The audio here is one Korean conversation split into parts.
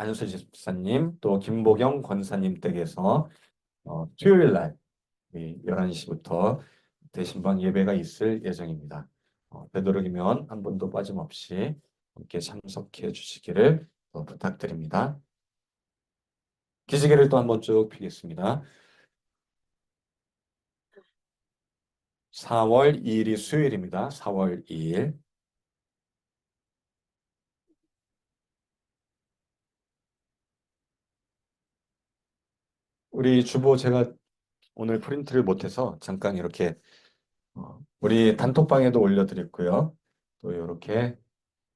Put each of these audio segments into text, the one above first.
안수지 집사님, 또 김보경 권사님 댁에서 수요일 날 11시부터 대신방 예배가 있을 예정입니다. 되도록이면 한 분도 빠짐없이 함께 참석해 주시기를 부탁드립니다. 기지개를 또 한번 쭉 펴겠습니다. 4월 2일이 수요일입니다. 4월 2일. 우리 주보 제가 오늘 프린트를 못해서 잠깐 이렇게 우리 단톡방에도 올려드렸고요. 또 이렇게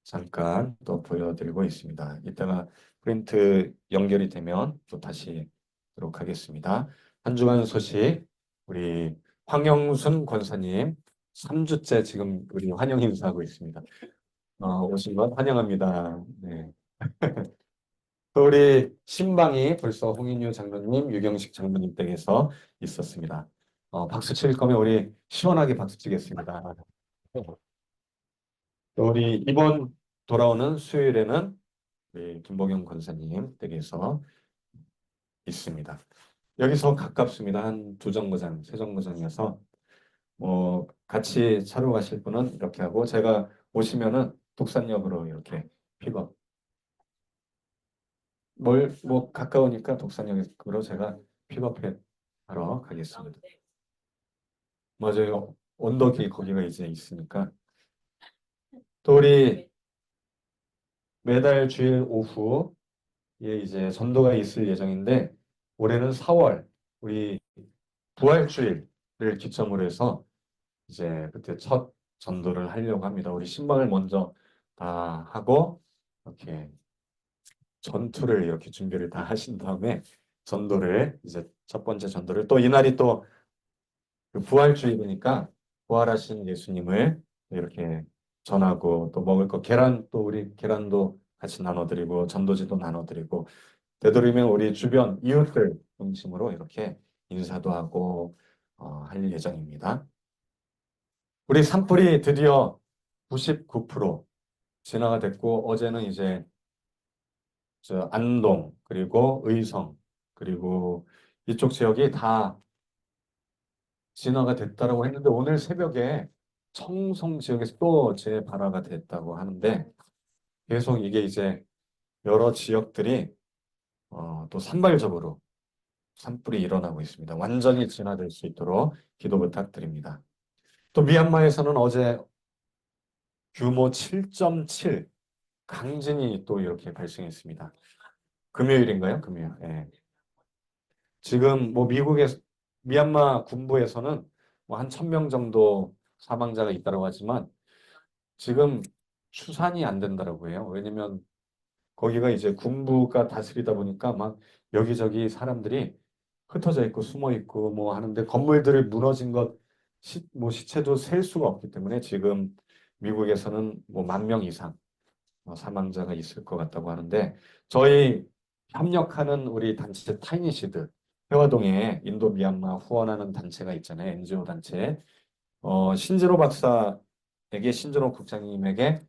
잠깐 또 보여드리고 있습니다. 이따가 프린트 연결이 되면 또 다시 하도록 하겠습니다. 한 주간 소식 우리 황영순 권사님 3주째 지금 우리 환영 인사하고 있습니다. 오신 것 환영합니다. 네. 또 우리 신방이 벌써 홍인유 장로님, 유경식 장로님 댁에서 있었습니다. 박수 칠 거면 우리 시원하게 박수 치겠습니다. 또 우리 이번 돌아오는 수요일에는 우리 김보경 권사님 댁에서 있습니다. 여기서 가깝습니다. 한 두 정거장, 세 정거장이어서 같이 차로 가실 분은 이렇게 하고 제가 오시면은 독산역으로 이렇게 픽업. 뭐 가까우니까 독산역으로 제가 픽업해 하러 가겠습니다. 맞아요. 언덕이 거기가 이제 있으니까. 또 우리 매달 주일 오후에 이제 전도가 있을 예정인데 올해는 4월 우리 부활주일을 기점으로 해서 이제 그때 첫 전도를 하려고 합니다. 우리 신방을 먼저 다 하고 이렇게 전투를 이렇게 준비를 다 하신 다음에 전도를 이제 첫 번째 전도를 또 이날이 또 그 부활주일이니까 부활하신 예수님을 이렇게 전하고 또 먹을 거 계란 또 우리 계란도 같이 나눠드리고 전도지도 나눠드리고 되도록이면 우리 주변 이웃들 중심으로 이렇게 인사도 하고 할 예정입니다. 우리 산불이 드디어 99% 진화가 됐고 어제는 이제 저 안동 그리고 의성 그리고 이쪽 지역이 다 진화가 됐다라고 했는데 오늘 새벽에 청송 지역에서 또 재발화가 됐다고 하는데 계속 이게 이제 여러 지역들이 또 산발적으로 산불이 일어나고 있습니다. 완전히 진화될 수 있도록 기도 부탁드립니다. 또 미얀마에서는 어제 규모 7.7 강진이 또 이렇게 발생했습니다. 금요일인가요? 금요일. 예. 지금 뭐 미국의 미얀마 군부에서는 뭐 한 1,000명 정도 사망자가 있다고 하지만 지금 추산이 안 된다라고 해요. 왜냐면 거기가 이제 군부가 다스리다 보니까 막 여기저기 사람들이 흩어져 있고 숨어 있고 뭐 하는데 건물들이 무너진 것, 뭐 시체도 셀 수가 없기 때문에 지금 미국에서는 뭐 10,000명 이상 사망자가 있을 것 같다고 하는데 저희 협력하는 우리 단체 타이니시드 회화동에 인도 미얀마 후원하는 단체가 있잖아요. NGO 단체. 신진호 박사에게 신진호 국장님에게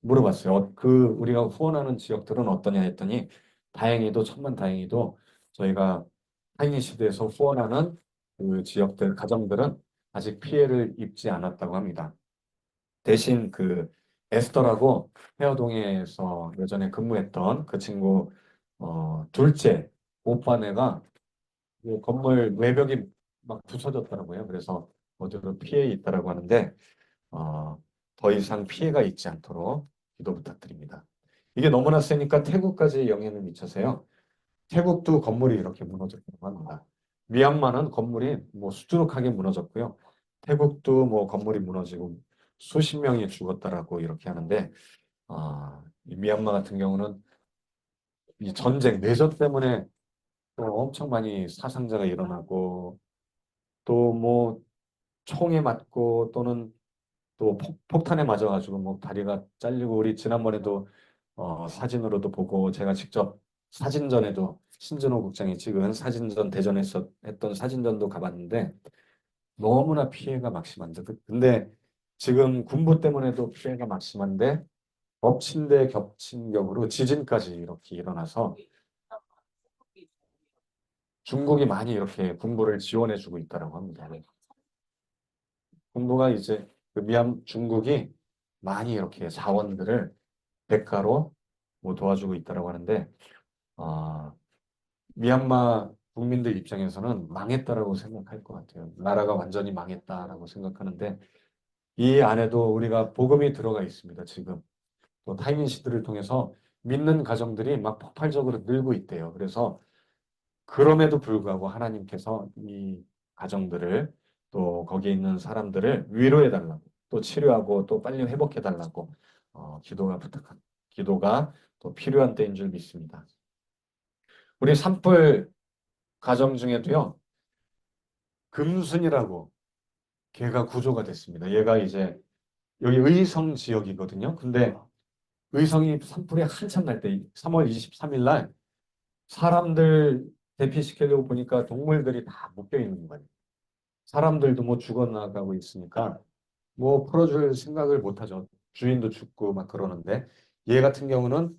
물어봤어요. 우리가 후원하는 지역들은 어떠냐 했더니 다행히도 천만 다행히도 저희가 타이니시드에서 후원하는 그 지역들 가정들은 아직 피해를 입지 않았다고 합니다. 대신 그 에스더라고 해어동에서 예전에 근무했던 그 친구 둘째 오빠네가 그 건물 외벽이 막 부서졌더라고요. 그래서 어디로 피해 있다라고 하는데 더 이상 피해가 있지 않도록 기도 부탁드립니다. 이게 너무나 세니까 태국까지 영향을 미쳐서요. 태국도 건물이 이렇게 무너졌다고 합니다. 미얀마는 건물이 뭐 수두룩하게 무너졌고요. 태국도 뭐 건물이 무너지고 수십 명이 죽었다라고 이렇게 하는데 이 미얀마 같은 경우는 이 전쟁, 내전 때문에 또 엄청 많이 사상자가 일어나고 또 뭐 총에 맞고 또는 또 폭탄에 맞아가지고 뭐 다리가 잘리고 우리 지난번에도 사진으로도 보고 제가 직접 사진전에도 신진호 국장이 찍은 사진전 대전에서 했던 사진전도 가봤는데 너무나 피해가 막심한데 근데 지금 군부 때문에도 피해가 막심한데 엎친 데 겹친 격으로 지진까지 이렇게 일어나서 중국이 많이 이렇게 군부를 지원해주고 있다고 합니다. 군부가 이제 그 중국이 많이 이렇게 자원들을 대가로 뭐 도와주고 있다고 하는데, 어, 미얀마 국민들 입장에서는 망했다라고 생각할 것 같아요. 나라가 완전히 망했다라고 생각하는데, 이 안에도 우리가 복음이 들어가 있습니다. 지금 또 타임인시들을 통해서 믿는 가정들이 막 폭발적으로 늘고 있대요. 그래서 그럼에도 불구하고 하나님께서 이 가정들을 또 거기에 있는 사람들을 위로해 달라고 또 치료하고 또 빨리 회복해 달라고 기도가 또 필요한 때인 줄 믿습니다. 우리 산불 가정 중에도요, 금순이라고 걔가 구조가 됐습니다. 얘가 이제 여기 의성 지역이거든요. 근데 의성이 산불이 한참 날 때 3월 23일 날 사람들 대피시키려고 보니까 동물들이 다 묶여 있는 거예요. 사람들도 뭐 죽어나가고 있으니까 뭐 풀어줄 생각을 못 하죠. 주인도 죽고 막 그러는데 얘 같은 경우는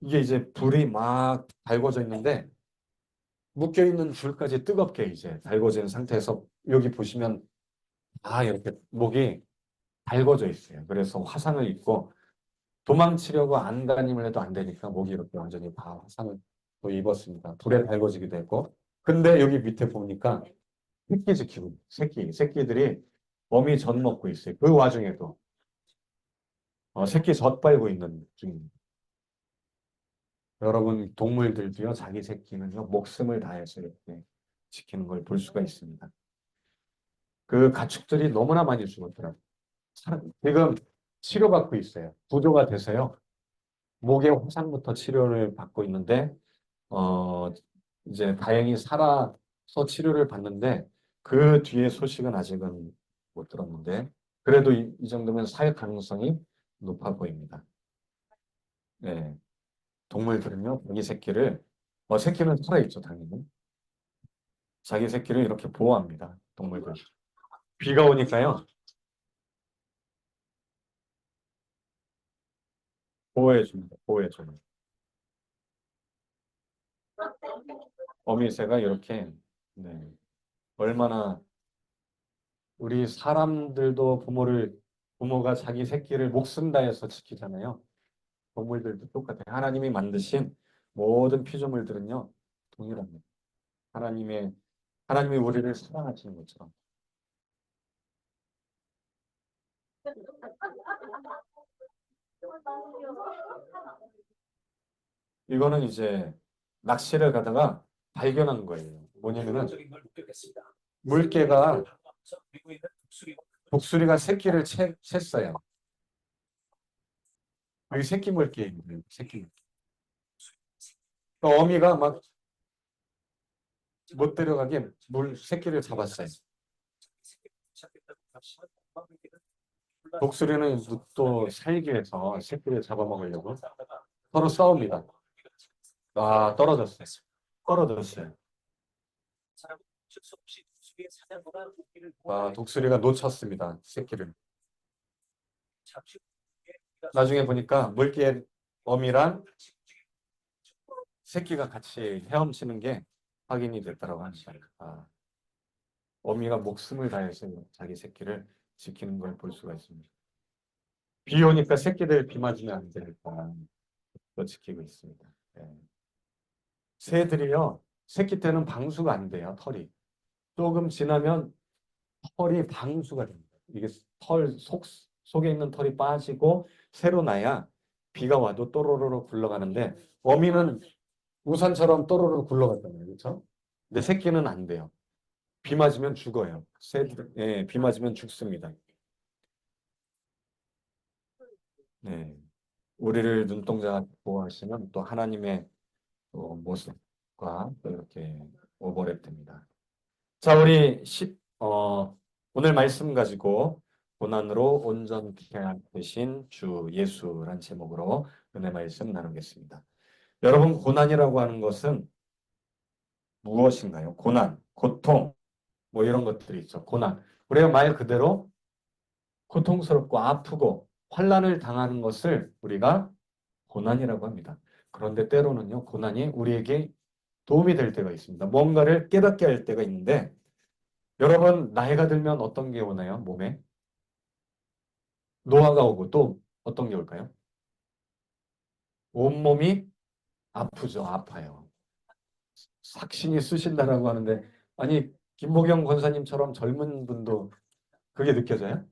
이게 이제 불이 막 달궈져 있는데 묶여 있는 줄까지 뜨겁게 이제 달궈진 상태에서 여기 보시면 다 이렇게 목이 달궈져 있어요. 그래서 화상을 입고 도망치려고 안간힘을 해도 안 되니까 목이 이렇게 완전히 다 화상을 또 입었습니다. 불에 달궈지기도 했고. 근데 여기 밑에 보니까 새끼 지키고, 새끼들이 어미 젖 먹고 있어요. 그 와중에도 새끼 젖 빨고 있는 중입니다. 여러분, 동물들도요, 자기 새끼는요, 목숨을 다해서 이렇게 지키는 걸 볼 수가 있습니다. 그 가축들이 너무나 많이 죽었더라고요. 지금 치료받고 있어요. 구조가 돼서요. 목의 화상부터 치료를 받고 있는데, 어, 이제 다행히 살아서 치료를 받는데, 그 뒤에 소식은 아직은 못 들었는데, 그래도 이 정도면 살 가능성이 높아 보입니다. 네. 동물들은요, 자기 새끼를, 새끼는 살아있죠, 당연히. 자기 새끼를 이렇게 보호합니다, 동물들. 비가 오니까요, 보호해줍니다, 보호해줘요. 어미새가 이렇게, 네, 얼마나 우리 사람들도 부모가 자기 새끼를 목숨 다해서 지키잖아요. 동물들도 똑같아요. 하나님이 만드신 모든 피조물들은요, 동일합니다. 하나님의, 하나님이 우리를 사랑하시는 것처럼. 이거는 이제 낚시를 가다가 발견한 거예요. 뭐냐면은 물개가 독수리가 새끼를 챘어요. 여기 새끼 물개예요. 새끼 물개. 또 어미가 막 못 데려가게 새끼를 잡았어요. 독수리는 또 살기 위해서 새끼를 잡아먹으려고 서로 싸웁니다. 아, 떨어졌어요. 떨어졌어요. 아, 독수리가 놓쳤습니다. 새끼를. 나중에 보니까 물개 어미랑 새끼가 같이 헤엄치는 게 확인이 됐다고 하니까 어미가 목숨을 다해서 자기 새끼를 지키는 걸 볼 수가 있습니다. 비 오니까 새끼들 비 맞으면 안 되니까 또 지키고 있습니다. 네. 새들이요, 새끼 때는 방수가 안 돼요, 털이. 조금 지나면 털이 방수가 됩니다. 이게 속에 있는 털이 빠지고 새로 나야 비가 와도 또로로로 굴러가는데 어미는 우산처럼 또로로 굴러갔잖아요. 그렇죠? 근데 새끼는 안 돼요. 비 맞으면 죽어요. 예, 비 맞으면 죽습니다. 네. 우리를 눈동자 보호하시면 또 하나님의 또 모습과 또 이렇게 오버랩 됩니다. 자, 우리 오늘 말씀 가지고 고난으로 온전케 되신 주 예수란 제목으로 은혜 말씀 나누겠습니다. 여러분, 고난이라고 하는 것은 무엇인가요? 고난, 고통, 뭐 이런 것들이 있죠. 고난. 우리가 말 그대로 고통스럽고 아프고 환난을 당하는 것을 우리가 고난이라고 합니다. 그런데 때로는요, 고난이 우리에게 도움이 될 때가 있습니다. 뭔가를 깨닫게 할 때가 있는데, 여러분, 나이가 들면 어떤 게 오나요? 몸에? 노화가 오고 또 어떤 게 올까요? 온몸이 아프죠. 아파요. 삭신이 쑤신다라고 하는데, 아니, 김보경 권사님처럼 젊은 분도 그게 느껴져요?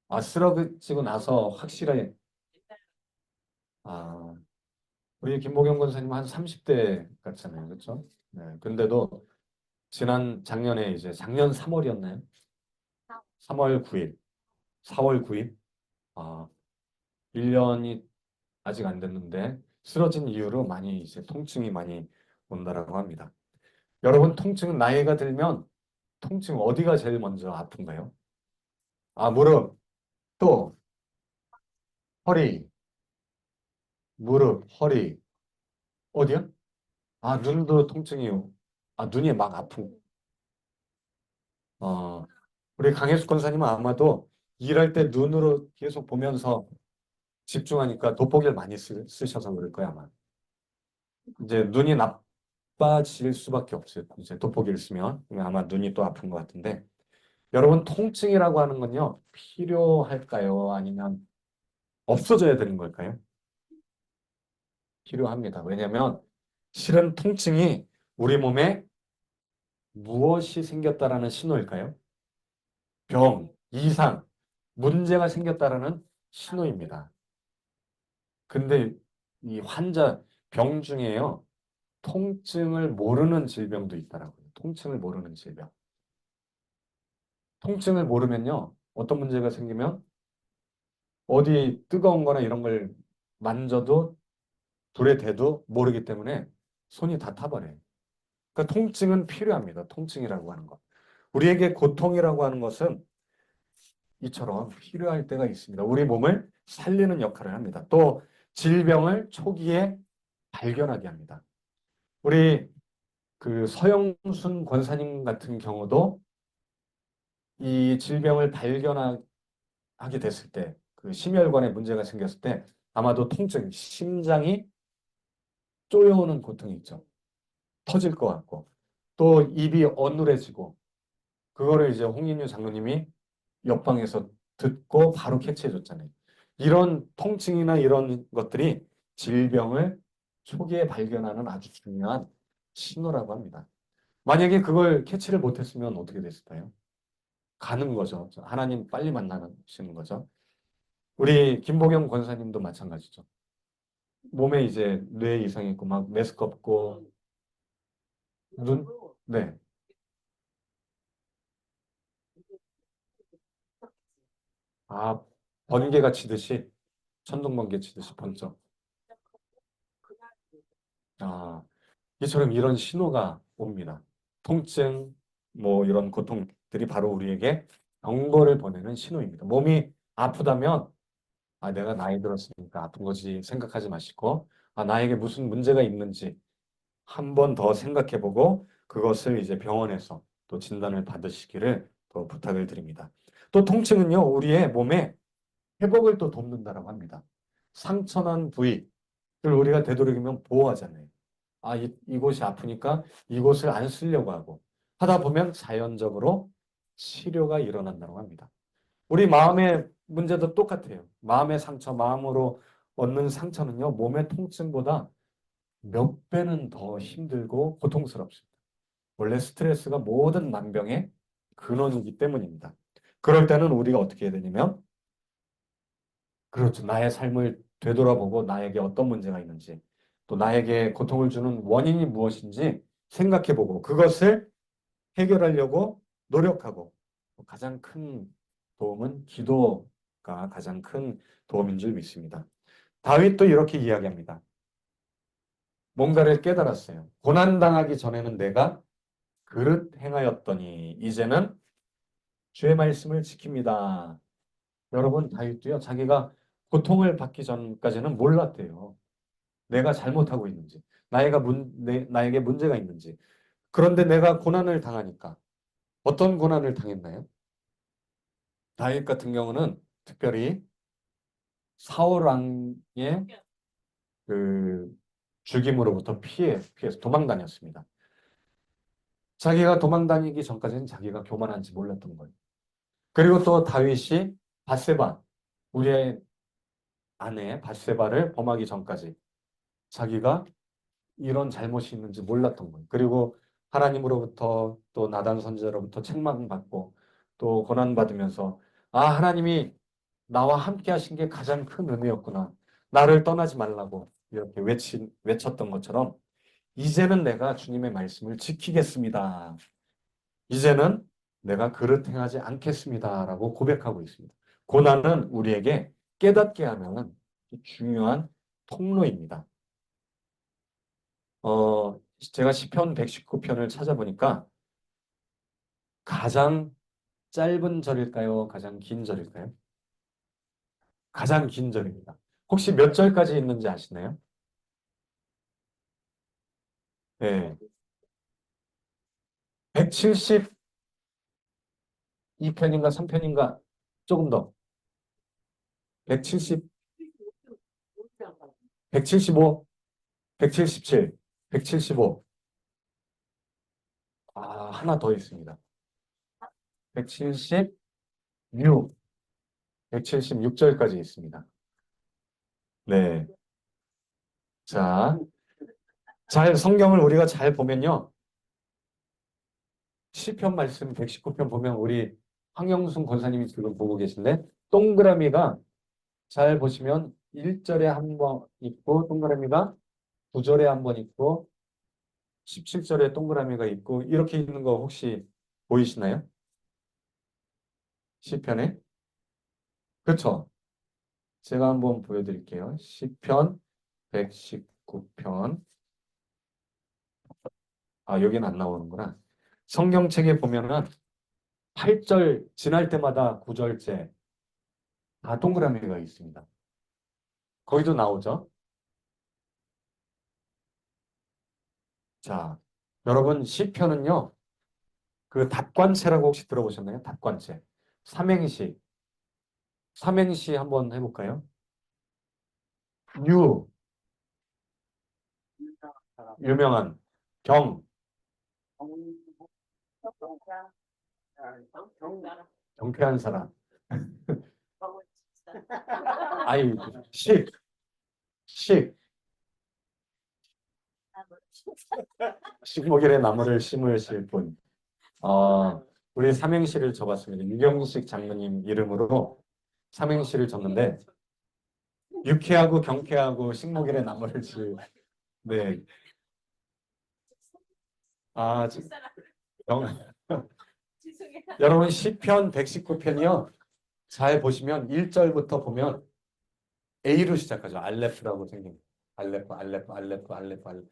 아, 쓰러지고 나서 확실하게, 아, 우리 김보경 권사님은 한 30대 같잖아요. 그렇죠? 네. 근데도 작년에 이제 작년 3월이었나요? 3월 9일, 4월 9일, 아, 1년이 아직 안 됐는데 쓰러진 이유로 많이 이제 통증이 많이 온다라고 합니다. 여러분, 통증은 나이가 들면 통증 어디가 제일 먼저 아픈가요? 아, 무릎, 또 허리, 무릎, 허리, 어디요? 아, 눈도 통증이, 아, 눈이 막 아프고. 어, 우리 강혜숙 권사님은 아마도 일할 때 눈으로 계속 보면서 집중하니까 돋보기를 많이 쓰셔서 그럴 거야, 아마. 이제 눈이 나빠질 수밖에 없어요. 이제 돋보기를 쓰면. 아마 눈이 또 아픈 것 같은데. 여러분, 통증이라고 하는 건요, 필요할까요? 아니면 없어져야 되는 걸까요? 필요합니다. 왜냐하면 실은 통증이 우리 몸에 무엇이 생겼다라는 신호일까요? 병, 이상, 문제가 생겼다라는 신호입니다. 근데 이 환자 병 중에요, 통증을 모르는 질병도 있더라고요. 통증을 모르는 질병. 통증을 모르면요, 어떤 문제가 생기면 어디 뜨거운 거나 이런 걸 만져도 불에 대도 모르기 때문에 손이 다 타버려요. 그러니까 통증은 필요합니다. 통증이라고 하는 것. 우리에게 고통이라고 하는 것은 이처럼 필요할 때가 있습니다. 우리 몸을 살리는 역할을 합니다. 또 질병을 초기에 발견하게 합니다. 우리 그 서영순 권사님 같은 경우도 이 질병을 발견하게 됐을 때, 그 심혈관에 문제가 생겼을 때 아마도 통증, 심장이 쪼여오는 고통이 있죠. 터질 것 같고 또 입이 어눌해지고 그거를 이제 홍인유 장로님이 옆방에서 듣고 바로 캐치해 줬잖아요. 이런 통증이나 이런 것들이 질병을 초기에 발견하는 아주 중요한 신호라고 합니다. 만약에 그걸 캐치를 못했으면 어떻게 됐을까요? 가는 거죠. 하나님 빨리 만나시는 거죠. 우리 김보경 권사님도 마찬가지죠. 몸에 이제 뇌 이상이 있고 막 메스껍고 눈, 네. 아, 번개가 치듯이 천둥 번개 치듯이 번쩍. 아, 이처럼 이런 신호가 옵니다. 통증, 뭐 이런 고통들이 바로 우리에게 경고를 보내는 신호입니다. 몸이 아프다면 아, 내가 나이 들었으니까 아픈 거지 생각하지 마시고 아, 나에게 무슨 문제가 있는지 한 번 더 생각해보고 그것을 이제 병원에서 또 진단을 받으시기를 또 부탁을 드립니다. 또 통증은요, 우리의 몸에 회복을 또 돕는다라고 합니다. 상처난 부위를 우리가 되도록이면 보호하잖아요. 아, 이곳이 아프니까 이곳을 안 쓰려고 하고 하다 보면 자연적으로 치료가 일어난다고 합니다. 우리 마음의 문제도 똑같아요. 마음의 상처, 마음으로 얻는 상처는요, 몸의 통증보다 몇 배는 더 힘들고 고통스럽습니다. 원래 스트레스가 모든 만병의 근원이기 때문입니다. 그럴 때는 우리가 어떻게 해야 되냐면, 그렇죠. 나의 삶을 되돌아보고 나에게 어떤 문제가 있는지, 또 나에게 고통을 주는 원인이 무엇인지 생각해보고 그것을 해결하려고 노력하고 가장 큰 도움은 기도가 가장 큰 도움인 줄 믿습니다. 다윗도 이렇게 이야기합니다. 뭔가를 깨달았어요. 고난당하기 전에는 내가 그릇 행하였더니 이제는 주의 말씀을 지킵니다. 여러분, 다윗도요, 자기가 고통을 받기 전까지는 몰랐대요. 내가 잘못하고 있는지, 나에게 문제가 있는지. 그런데 내가 고난을 당하니까, 어떤 고난을 당했나요? 다윗 같은 경우는 특별히 사울 왕의 그 죽임으로부터 피해서 도망 다녔습니다. 자기가 도망 다니기 전까지는 자기가 교만한지 몰랐던 거예요. 그리고 또 다윗이 바세바, 우리의 아내 바세바를 범하기 전까지 자기가 이런 잘못이 있는지 몰랐던 거예요. 그리고 하나님으로부터 또 나단 선지자로부터 책망받고 또 고난받으면서 아, 하나님이 나와 함께 하신 게 가장 큰 은혜였구나. 나를 떠나지 말라고 이렇게 외쳤던 것처럼 이제는 내가 주님의 말씀을 지키겠습니다. 이제는 내가 그릇 행하지 않겠습니다라고 고백하고 있습니다. 고난은 우리에게 깨닫게 하는 중요한 통로입니다. 제가 시편 119편을 찾아보니까 가장 짧은 절일까요? 가장 긴 절일까요? 가장 긴 절입니다. 혹시 몇 절까지 있는지 아시나요? 네. 172편인가 3편인가 조금 더. 170, 175, 177, 175. 아, 하나 더 있습니다. 176, 176절까지 있습니다. 네. 자, 성경을 우리가 잘 보면요. 시편 말씀 119편 보면 우리 황영순 권사님이 지금 보고 계신데 동그라미가 잘 보시면 1절에 한 번 있고 동그라미가 9절에 한 번 있고 17절에 동그라미가 있고 이렇게 있는 거 혹시 보이시나요? 시편에? 그렇죠? 제가 한번 보여드릴게요. 시편 119편. 아, 여기는 안 나오는구나. 성경책에 보면은 8절 지날 때마다 9절째 다 동그라미가 있습니다. 거기도 나오죠? 자, 여러분 시편은요. 그 답관체라고 혹시 들어보셨나요? 답관체. 삼행시. 삼행시 한번 해볼까요? 유, 유명한. 경, 경쾌한 사람. 아이, 식, 식. 식목일에 나무를 심으실 분. 우리 삼행시를 적었습니다. 유경식 장로님 이름으로 삼행시를 적는데 유쾌하고 경쾌하고 식목일에 나무를 네. 아, 영- 여러분 시편 119편이요. 잘 보시면 1절부터 보면 A로 시작하죠. 알레프라고 생긴 알레프, 알레프, 알레프, 알레프, 알레프.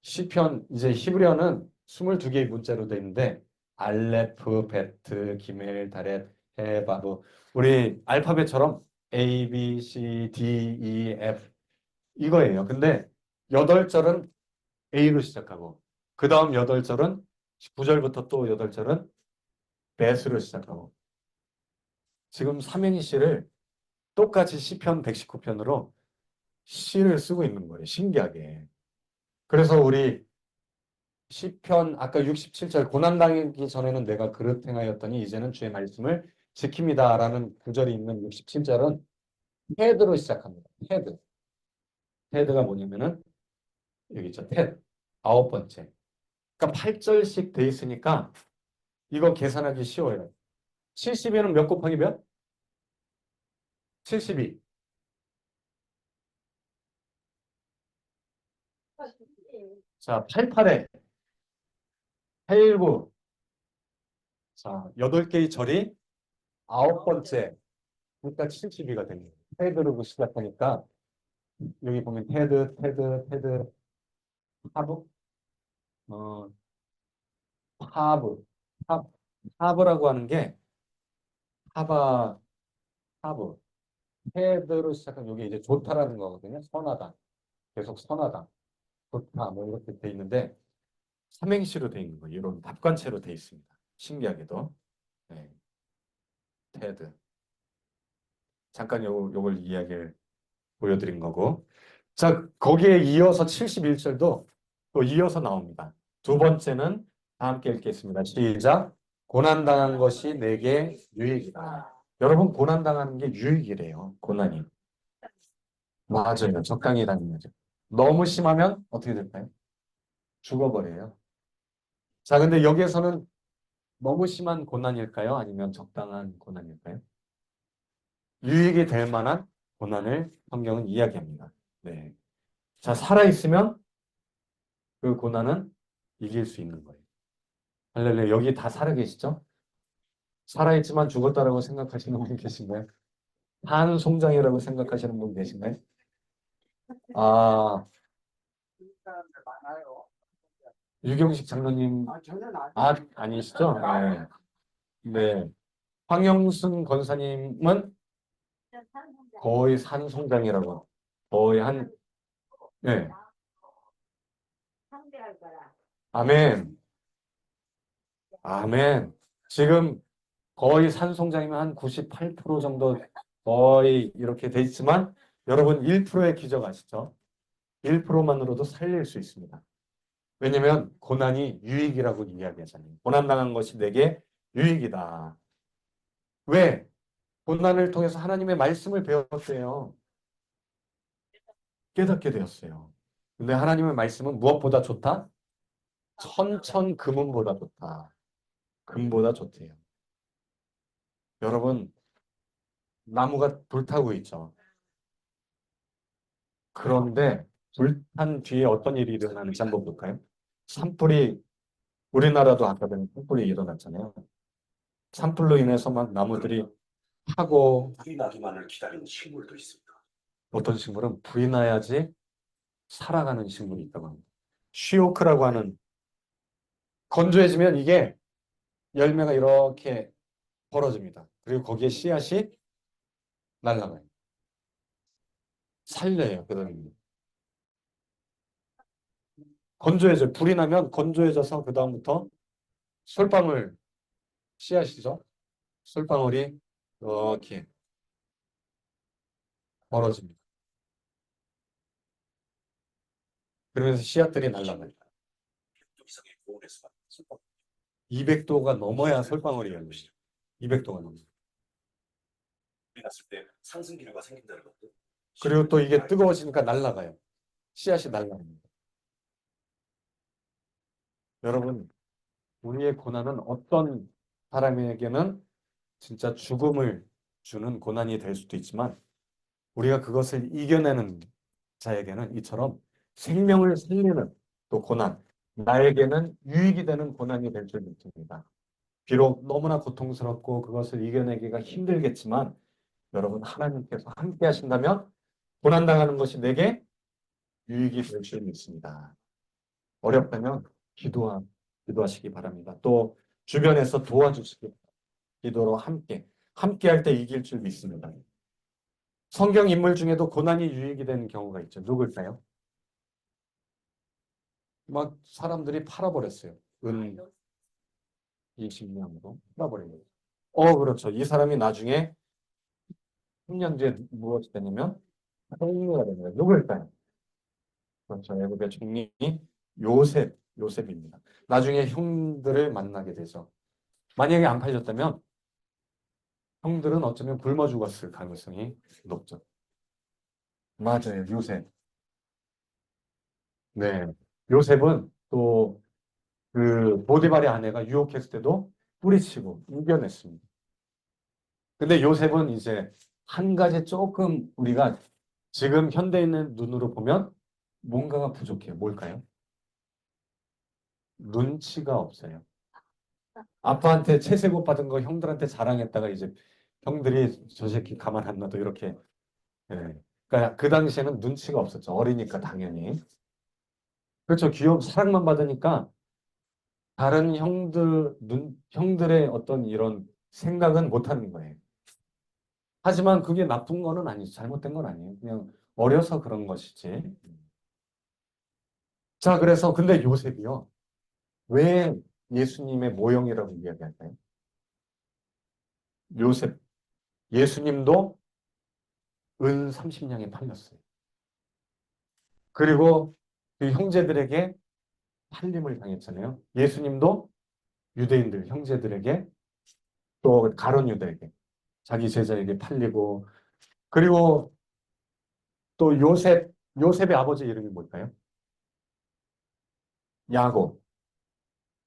시편 이제 히브리어는 22개의 문자로 되어 있는데 알레프, 베트, 기멜, 다렛, 해, 바브 우리 알파벳처럼 A, B, C, D, E, F 이거예요. 근데 8절은 A로 시작하고 그 다음 8절은 9절부터 또 8절은 bet으로 시작하고 지금 삼행시를 똑같이 시편 119편으로 시를 쓰고 있는 거예요. 신기하게. 그래서 우리 시편 아까 67절 고난당하기 전에는 내가 그릇 행하였더니 이제는 주의 말씀을 지킵니다라는 구절이 있는 67절은 헤드로 시작합니다. 헤드. 헤드가 뭐냐면은 여기 있죠. 테드. 아홉 번째. 그러니까 8절씩 돼 있으니까 이거 계산하기 쉬워요. 70에는 몇 곱하기 몇? 72. 자, 88에 89. 자, 8개의 절이 아홉 번째. 그러니까 72가 됩니다. 테드로 시작하니까 여기 보면 테드, 하브, 어, 하브, 하브라고 하는 게 하바, 하브, 테드로 시작한 여기 이제 좋다라는 거거든요. 선하다. 계속 선하다. 좋다. 뭐 이렇게 돼 있는데 삼행시로 돼 있는 거예요. 이런 답관체로 돼 있습니다. 신기하게도. 네, 테드. 잠깐 요걸 이야기를 보여드린 거고. 자, 거기에 이어서 71절도 또 이어서 나옵니다. 두 번째는 다 함께 읽겠습니다. 시작. 고난당한 것이 내게 유익이다. 여러분, 고난당하는 게 유익이래요. 고난이. 맞아요. 적당히 다니죠. 너무 심하면 어떻게 될까요? 죽어버려요. 자, 근데 여기에서는 너무 심한 고난일까요? 아니면 적당한 고난일까요? 유익이 될 만한 고난을 성경은 이야기합니다. 네. 자, 살아있으면 그 고난은 이길 수 있는 거예요. 할렐루야. 여기 다 살아계시죠? 살아있지만 죽었다라고 생각하시는 분 계신가요? 한송장이라고 생각하시는 분 계신가요? 아, 유경식 장로님, 아니시죠? 네. 네. 황영순 권사님은 거의 산송장이라고. 거의 한, 네. 아멘. 아멘. 지금 거의 산송장이면 한 98% 정도 거의 이렇게 돼 있지만 여러분 1%의 기적 아시죠? 1%만으로도 살릴 수 있습니다. 왜냐면 고난이 유익이라고 이야기하잖아요. 고난당한 것이 내게 유익이다. 왜? 고난을 통해서 하나님의 말씀을 배웠어요. 깨닫게 되었어요. 근데 하나님의 말씀은 무엇보다 좋다? 천천금은보다 좋다. 금보다 좋대요. 여러분, 나무가 불타고 있죠. 그런데 불탄 뒤에 어떤 일이 일어나는지 한번 볼까요? 산불이, 우리나라도 아까 전에 산불이 일어났잖아요. 산불로 인해서 막 나무들이 타고 불이 나기만을 기다리는 식물도 있습니다. 어떤 식물은 불이 나야지 살아가는 식물이 있다고 합니다. 쉬오크라고 하는 건조해지면 이게 열매가 이렇게 벌어집니다. 그리고 거기에 씨앗이 날아가요. 살려요. 그다음에 건조해져 불이 나면 건조해져서 그 다음부터 솔방울 씨앗이죠. 솔방울이 이렇게 벌어집니다. 그러면서 씨앗들이 날아가요. 200도가 넘어야 솔방울이 열립니다. 200도가 넘어요. 불이 났을 때 상승기류가 생긴다는 것도. 그리고 또 이게 뜨거워지니까 날아가요. 씨앗이 날아갑니다. 여러분, 우리의 고난은 어떤 사람에게는 진짜 죽음을 주는 고난이 될 수도 있지만 우리가 그것을 이겨내는 자에게는 이처럼 생명을 살리는 또 고난, 나에게는 유익이 되는 고난이 될 줄 믿습니다. 비록 너무나 고통스럽고 그것을 이겨내기가 힘들겠지만 여러분 하나님께서 함께 하신다면 고난당하는 것이 내게 유익이 될 줄 믿습니다. 어렵다면 기도하시기 바랍니다. 또 주변에서 도와주시기 바랍니다. 기도로 함께 할 때 이길 줄 믿습니다. 성경 인물 중에도 고난이 유익이 되는 경우가 있죠. 누굴까요? 막 사람들이 팔아버렸어요. 은 20년으로 팔아버린 거예요. 그렇죠. 이 사람이 나중에 10년 뒤에 무엇이 되냐면 총리가 됩니다. 누굴까요? 그렇죠. 애굽의 총리 요셉입니다. 나중에 형들을 만나게 되죠. 만약에 안 팔렸다면 형들은 어쩌면 굶어 죽었을 가능성이 높죠. 맞아요. 요셉. 네. 요셉은 또 그 보디발의 아내가 유혹했을 때도 뿌리치고 이겨냈습니다. 근데 요셉은 이제 한 가지 조금 우리가 지금 현대에 있는 눈으로 보면 뭔가가 부족해요. 뭘까요? 눈치가 없어요. 아빠한테 채세고 받은 거 형들한테 자랑했다가 이제 형들이 저 새끼 가만 안 놔도 이렇게. 예. 그러니까 그 당시에는 눈치가 없었죠. 어리니까 당연히. 그렇죠. 사랑만 받으니까 다른 형들의 어떤 이런 생각은 못 하는 거예요. 하지만 그게 나쁜 거는 아니죠. 잘못된 건 아니에요. 그냥 어려서 그런 것이지. 자, 그래서 근데 요셉이요. 왜 예수님의 모형이라고 이야기할까요? 요셉. 예수님도 은 30냥에 팔렸어요. 그리고 그 형제들에게 팔림을 당했잖아요. 예수님도 유대인들, 형제들에게 또 가룟 유다에게 자기 제자에게 팔리고 그리고 또 요셉의 아버지 이름이 뭘까요? 야곱.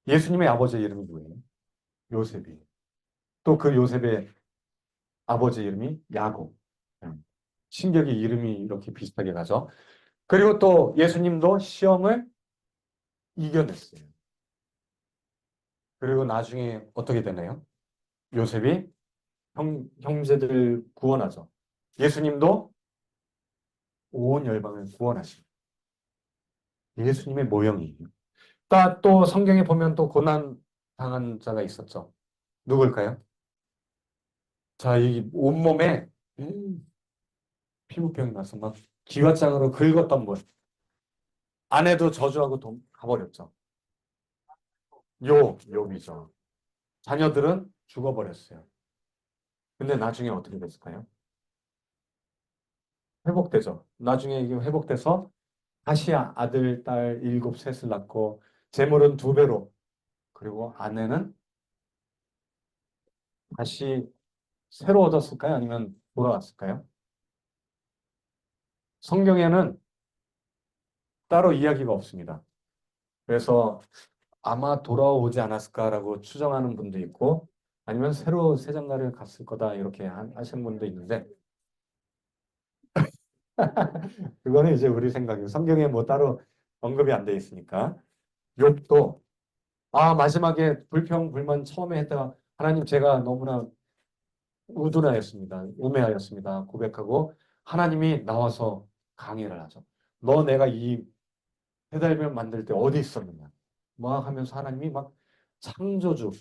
예수님의 아버지 이름이 뭐예요? 요셉이에요. 또 그 요셉의 아버지 이름이 야곱. 신격이 이름이 이렇게 비슷하게 가죠. 그리고 또 예수님도 시험을 이겨냈어요. 그리고 나중에 어떻게 되나요? 요셉이 형제들을 구원하죠. 예수님도 온 열방을 구원하시고 예수님의 모형이에요. 또 성경에 보면 또 고난 당한 자가 있었죠. 누굴까요? 자, 이 온몸에 피부병이 나서 막 기왓장으로 긁었던 분. 아내도 저주하고 가버렸죠. 욥이죠. 자녀들은 죽어버렸어요. 근데 나중에 어떻게 됐을까요? 회복되죠. 나중에 이게 회복돼서 다시 아들, 딸 일곱 셋을 낳고 재물은 두 배로 그리고 아내는 다시 새로 얻었을까요? 아니면 돌아왔을까요? 성경에는 따로 이야기가 없습니다. 그래서 아마 돌아오지 않았을까라고 추정하는 분도 있고 아니면 새로 새 장가를 갔을 거다 이렇게 하시는 분도 있는데 그거는 이제 우리 생각이에요. 성경에 뭐 따로 언급이 안 돼 있으니까. 욥도 마지막에 불평 불만 처음에 했다가 하나님 제가 너무나 우둔하였습니다. 우매하였습니다. 고백하고 하나님이 나와서 강의를 하죠. 너 내가 이 해달별 만들 때 어디 있었느냐? 막 하면서 하나님이 막 창조주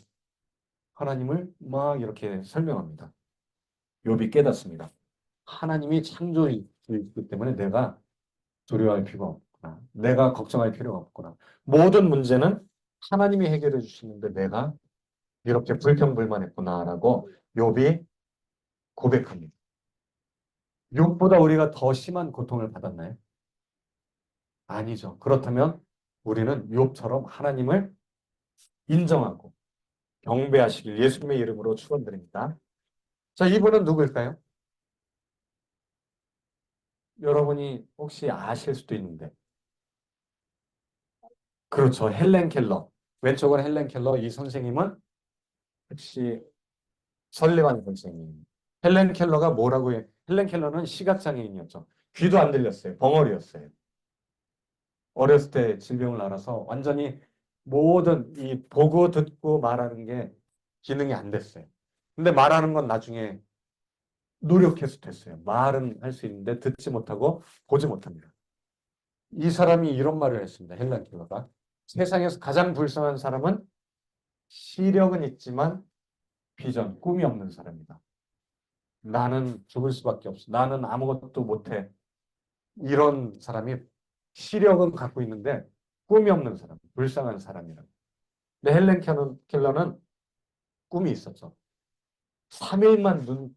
하나님을 막 이렇게 설명합니다. 욥이 깨닫습니다. 하나님이 창조주이기 때문에 내가 두려워할 필요가 없구나. 내가 걱정할 필요가 없구나. 모든 문제는 하나님이 해결해 주시는데 내가 이렇게 불평불만했구나라고 욥이 고백합니다. 욥보다 우리가 더 심한 고통을 받았나요? 아니죠. 그렇다면 우리는 욥처럼 하나님을 인정하고 경배하시길 예수님의 이름으로 축원드립니다. 자, 이분은 누구일까요? 여러분이 혹시 아실 수도 있는데. 그렇죠. 헬렌 켈러. 왼쪽은 헬렌 켈러. 이 선생님은 혹시 설레반 선생님. 헬렌 켈러가 뭐라고 해? 헬렌 켈러는 시각장애인이었죠. 귀도 안 들렸어요. 벙어리였어요. 어렸을 때 질병을 앓아서 완전히 모든 이 보고 듣고 말하는 게 기능이 안 됐어요. 근데 말하는 건 나중에 노력해서 됐어요. 말은 할 수 있는데 듣지 못하고 보지 못합니다. 이 사람이 이런 말을 했습니다. 헬렌 켈러가. 세상에서 가장 불쌍한 사람은 시력은 있지만 비전, 꿈이 없는 사람이다. 나는 죽을 수밖에 없어. 나는 아무것도 못해. 이런 사람이 시력은 갖고 있는데 꿈이 없는 사람, 불쌍한 사람이라. 근데 헬렌 켈러는 꿈이 있었죠. 3일만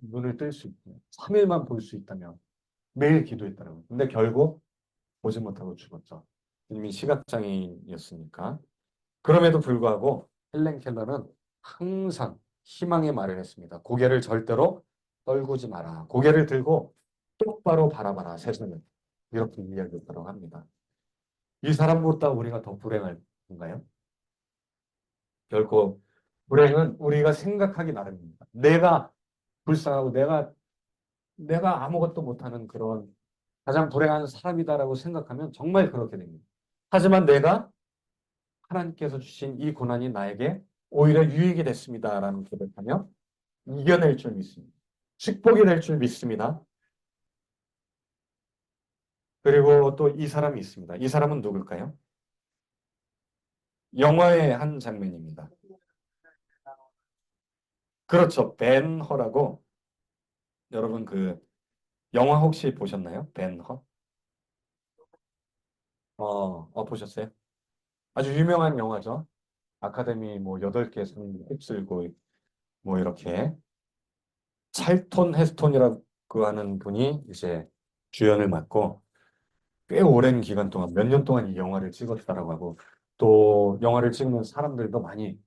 눈을 뜰 수 있다. 3일만 볼 수 있다면 매일 기도했더라고요. 근데 결국 보지 못하고 죽었죠. 이미 시각장애인이었으니까. 그럼에도 불구하고 헬렌 켈러는 항상 희망의 말을 했습니다. 고개를 절대로 떨구지 마라. 고개를 들고 똑바로 바라봐라, 세상을. 이렇게 이야기했다고 합니다. 이 사람보다 우리가 더 불행할 건가요? 결코 불행은 우리가 생각하기 나름입니다. 내가 불쌍하고 내가 아무것도 못하는 그런 가장 불행한 사람이다라고 생각하면 정말 그렇게 됩니다. 하지만 내가 하나님께서 주신 이 고난이 나에게 오히려 유익이 됐습니다라는 고백하며 이겨낼 줄 믿습니다. 축복이 될 줄 믿습니다. 그리고 또 이 사람이 있습니다. 이 사람은 누굴까요? 영화의 한 장면입니다. 그렇죠. 벤허라고 여러분 그 영화 혹시 보셨나요? 벤허? 보셨어요? 아주 유명한 영화죠. 아카데미 뭐 8개 상 휩쓸고 뭐 이렇게 찰톤 헤스톤이라고 하는 분이 이제 주연을 맡고 꽤 오랜 기간 동안 몇 년 동안 이 영화를 찍었다라고 하고 또 영화를 찍는 사람들도 많이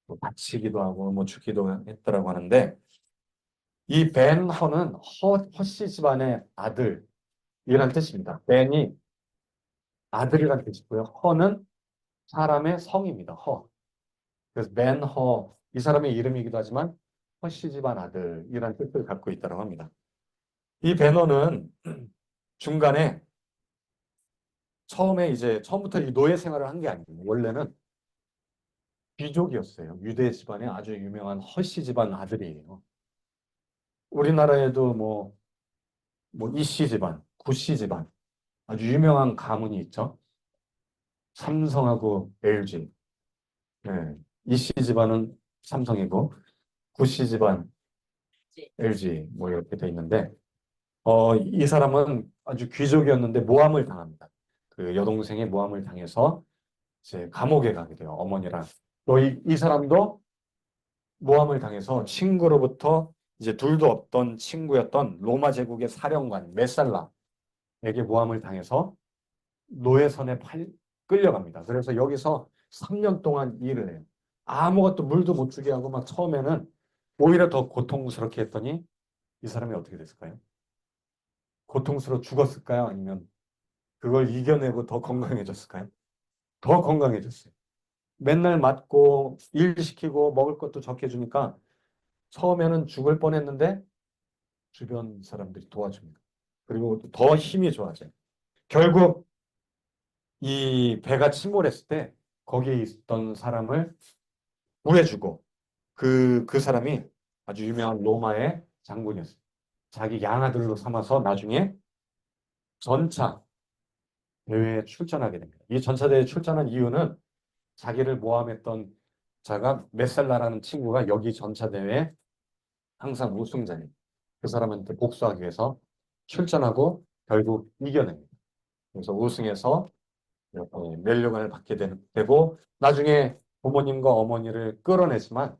또 다치기도 하고 뭐 죽기도 했다라고 하는데 이 벤 허는 허씨 집안의 아들이란 뜻입니다. 벤이 아들이란 뜻이고요. 허는 사람의 성입니다. 허. 그래서 벤 허, 이 사람의 이름이기도 하지만 허씨 집안 아들이란 뜻을 갖고 있다고 합니다. 이 벤허는 중간에 처음에 이제 처음부터 이 노예 생활을 한 게 아니에요. 원래는 귀족이었어요. 유대 집안의 아주 유명한 허씨 집안 아들이에요. 우리나라에도 뭐 이씨 집안, 구씨 집안 아주 유명한 가문이 있죠. 삼성하고 LG. 네. 이씨 집안은 삼성이고 구씨 집안 LG 뭐 이렇게 돼 있는데 이 사람은 아주 귀족이었는데 모함을 당합니다. 그 여동생의 모함을 당해서 이제 감옥에 가게 돼요. 어머니랑. 또 이 사람도 모함을 당해서 친구로부터 이제 둘도 없던 친구였던 로마 제국의 사령관 메살라에게 모함을 당해서 노예선에 끌려갑니다. 그래서 여기서 3년 동안 일을 해요. 아무것도 물도 못 주게 하고 막 처음에는 오히려 더 고통스럽게 했더니 이 사람이 어떻게 됐을까요? 고통스러워 죽었을까요? 아니면 그걸 이겨내고 더 건강해졌을까요? 더 건강해졌어요. 맨날 맞고 일 시키고 먹을 것도 적게 주니까 처음에는 죽을 뻔했는데 주변 사람들이 도와줍니다. 그리고 더 힘이 좋아져요. 결국 이 배가 침몰했을 때 거기에 있던 사람을 구해주고 그 사람이 아주 유명한 로마의 장군이었어요. 자기 양아들로 삼아서 나중에 전차 대회에 출전하게 됩니다. 이 전차 대회에 출전한 이유는 자기를 모함했던 자가 메셀라라는 친구가 여기 전차 대회에 항상 우승자예요. 그 사람한테 복수하기 위해서 출전하고 결국 이겨냅니다. 그래서 우승해서 면류관을 받게 되고 나중에 부모님과 어머니를 끌어내지만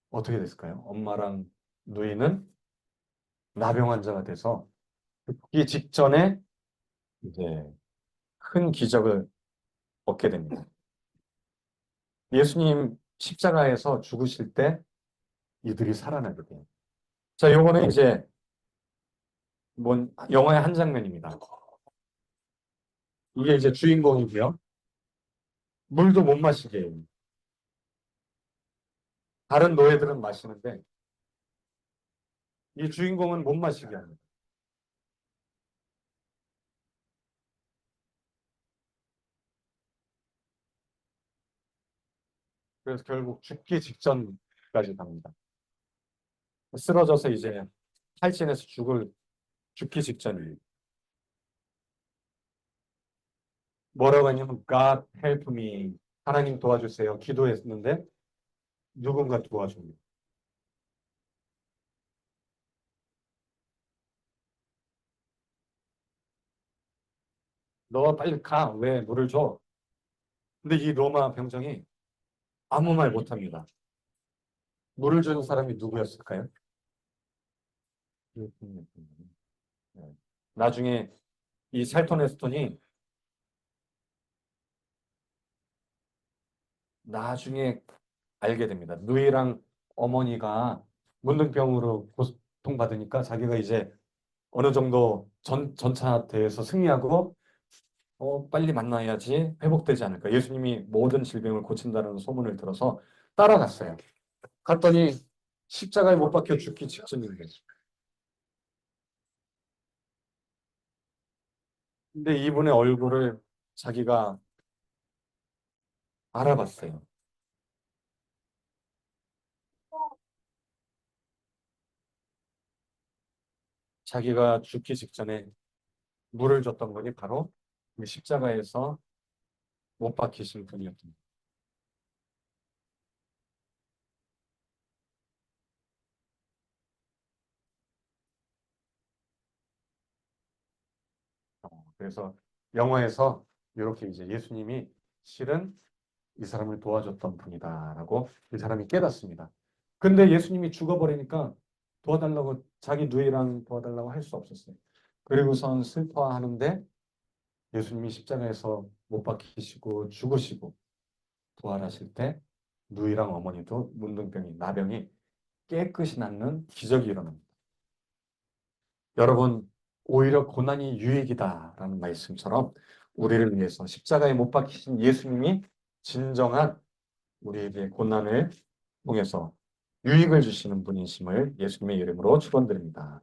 어떻게 됐을까요? 엄마랑 누이는 나병 환자가 돼서 죽기 직전에 이제 큰 기적을 얻게 됩니다. 예수님 십자가에서 죽으실 때 이들이 살아나게 돼요. 자, 요거는 이제 뭔 영화의 한 장면입니다. 이게 이제 주인공이고요. 물도 못 마시게 해요. 다른 노예들은 마시는데 이 주인공은 못 마시게 합니다. 그래서 결국 죽기 직전까지 갑니다. 쓰러져서 이제 탈진해서 죽기 직전이에요. 뭐라고 하냐면 God help me. 하나님 도와주세요. 기도했는데 누군가 도와줍니다. 너 빨리 가. 왜 물을 줘? 근데 이 로마 병정이 아무 말 못합니다. 물을 주는 사람이 누구였을까요? 네. 나중에 이 살톤 헤스톤이 나중에 알게 됩니다. 누이랑 어머니가 문둥병으로 고통받으니까 자기가 이제 어느 정도 전차 대회에서 승리하고 빨리 만나야지 회복되지 않을까. 예수님이 모든 질병을 고친다는 소문을 들어서 따라갔어요. 갔더니 십자가에 못 박혀 죽기 직전인 거죠. 근데 이분의 얼굴을 자기가 알아봤어요. 자기가 죽기 직전에 물을 줬던 분이 바로 그 십자가에서 못 박히신 분이었던 거예요. 그래서 영화에서 이렇게 이제 예수님이 실은 이 사람을 도와줬던 분이다라고 이 사람이 깨닫습니다. 근데 예수님이 죽어버리니까 도와달라고 자기 누이랑 도와달라고 할 수 없었어요. 그리고선 슬퍼하는데 예수님이 십자가에서 못 박히시고 죽으시고 부활하실 때 누이랑 어머니도 문둥병이 나병이 깨끗이 낫는 기적이 일어납니다. 여러분, 오히려 고난이 유익이다라는 말씀처럼 우리를 위해서 십자가에 못 박히신 예수님이 진정한 우리에게 고난을 통해서 유익을 주시는 분이심을 예수님의 이름으로 축원드립니다.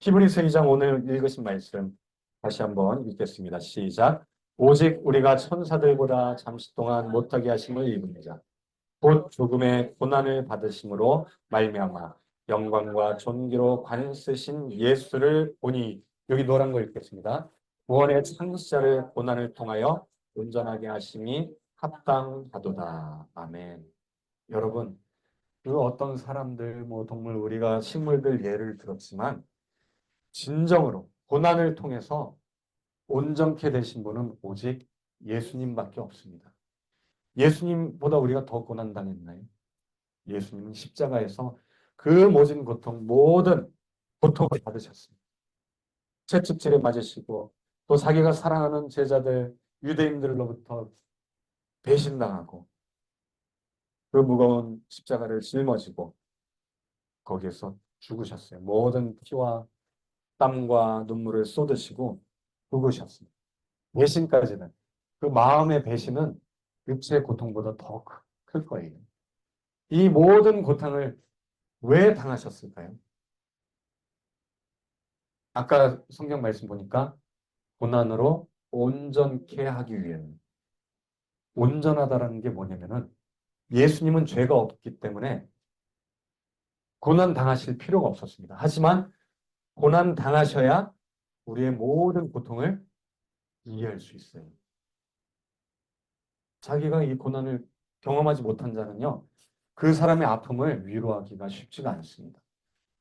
히브리서 2장 오늘 읽으신 말씀 다시 한번 읽겠습니다. 시작. 오직 우리가 천사들보다 잠시 동안 못하게 하심을 입은 자 곧 조금의 고난을 받으심으로 말미암아 영광과 존귀로 관쓰신 예수를 보니, 여기 노란 거 읽겠습니다. 구원의 창시자를 고난을 통하여 온전하게 하심이 합당하도다. 아멘. 여러분, 그 어떤 사람들, 뭐 동물, 우리가 식물들 예를 들었지만 진정으로 고난을 통해서 온전케 되신 분은 오직 예수님밖에 없습니다. 예수님보다 우리가 더 고난 당했나요? 예수님은 십자가에서 그 모진 고통, 모든 고통을 받으셨습니다. 채찍질에 맞으시고 또 자기가 사랑하는 제자들, 유대인들로부터 배신당하고 그 무거운 십자가를 짊어지고 거기에서 죽으셨어요. 모든 피와 땀과 눈물을 쏟으시고 죽으셨습니다. 배신까지는, 그 마음의 배신은 육체의 고통보다 더 클 거예요. 이 모든 고통을 왜 당하셨을까요? 아까 성경 말씀 보니까 고난으로 온전케 하기 위해. 온전하다라는 게 뭐냐면은 예수님은 죄가 없기 때문에 고난 당하실 필요가 없었습니다. 하지만 고난 당하셔야 우리의 모든 고통을 이해할 수 있어요. 자기가 이 고난을 경험하지 못한 자는요, 그 사람의 아픔을 위로하기가 쉽지가 않습니다.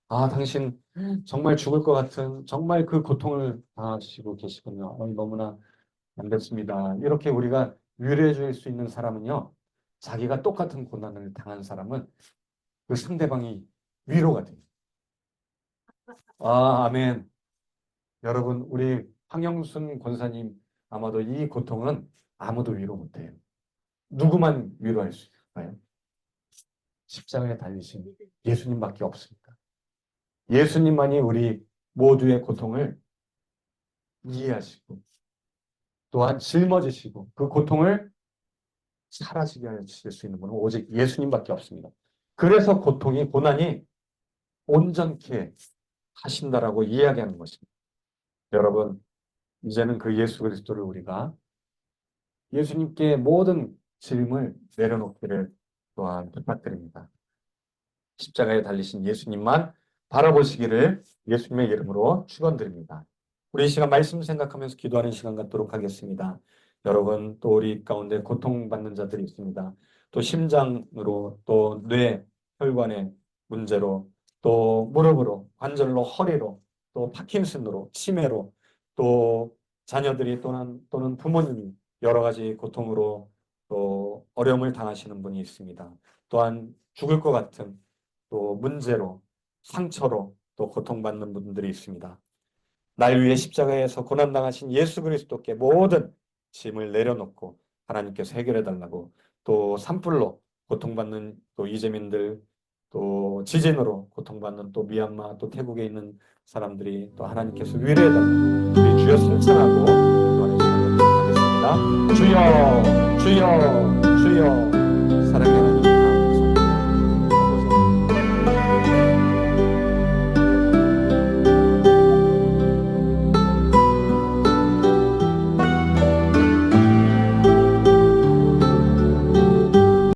아, 당신 정말 죽을 것 같은 정말 그 고통을 당하시고 계시군요. 너무나 안 됐습니다. 이렇게 우리가 위로해 줄 수 있는 사람은요, 자기가 똑같은 고난을 당한 사람은 그 상대방이 위로가 돼요. 아, 아멘. 여러분, 우리 황영순 권사님 아마도 이 고통은 아무도 위로 못해요. 누구만 위로할 수 있을까요? 십자가에 달리신 예수님밖에 없습니다. 예수님만이 우리 모두의 고통을 이해하시고 또한 짊어지시고 그 고통을 사라지게 하실 수 있는 분은 오직 예수님밖에 없습니다. 그래서 고난이 온전케 하신다라고 이야기하는 것입니다. 여러분, 이제는 그 예수 그리스도를 우리가 예수님께 모든 짐을 내려놓기를 또한 부탁드립니다. 십자가에 달리신 예수님만 바라보시기를 예수님의 이름으로 축원드립니다. 우리 이 시간 말씀 생각하면서 기도하는 시간 갖도록 하겠습니다. 여러분, 또 우리 가운데 고통받는 자들이 있습니다. 또 심장으로, 또 뇌, 혈관의 문제로, 또 무릎으로, 관절로, 허리로, 또 파킨슨으로, 치매로, 또 자녀들이 또는 부모님이 여러 가지 고통으로 또 어려움을 당하시는 분이 있습니다. 또한 죽을 것 같은 또 문제로, 상처로 또 고통받는 분들이 있습니다. 날 위해 십자가에서 고난당하신 예수 그리스도께 모든 짐을 내려놓고 하나님께서 해결해 달라고, 또 산불로 고통받는 또 이재민들, 또 지진으로 고통받는 또 미얀마, 또 태국에 있는 사람들이 또 하나님께서 위로해 달라고 우리 주여 승천하고 기도하는 시간을 갖도록 하겠습니다. 주여, 주여, 주여.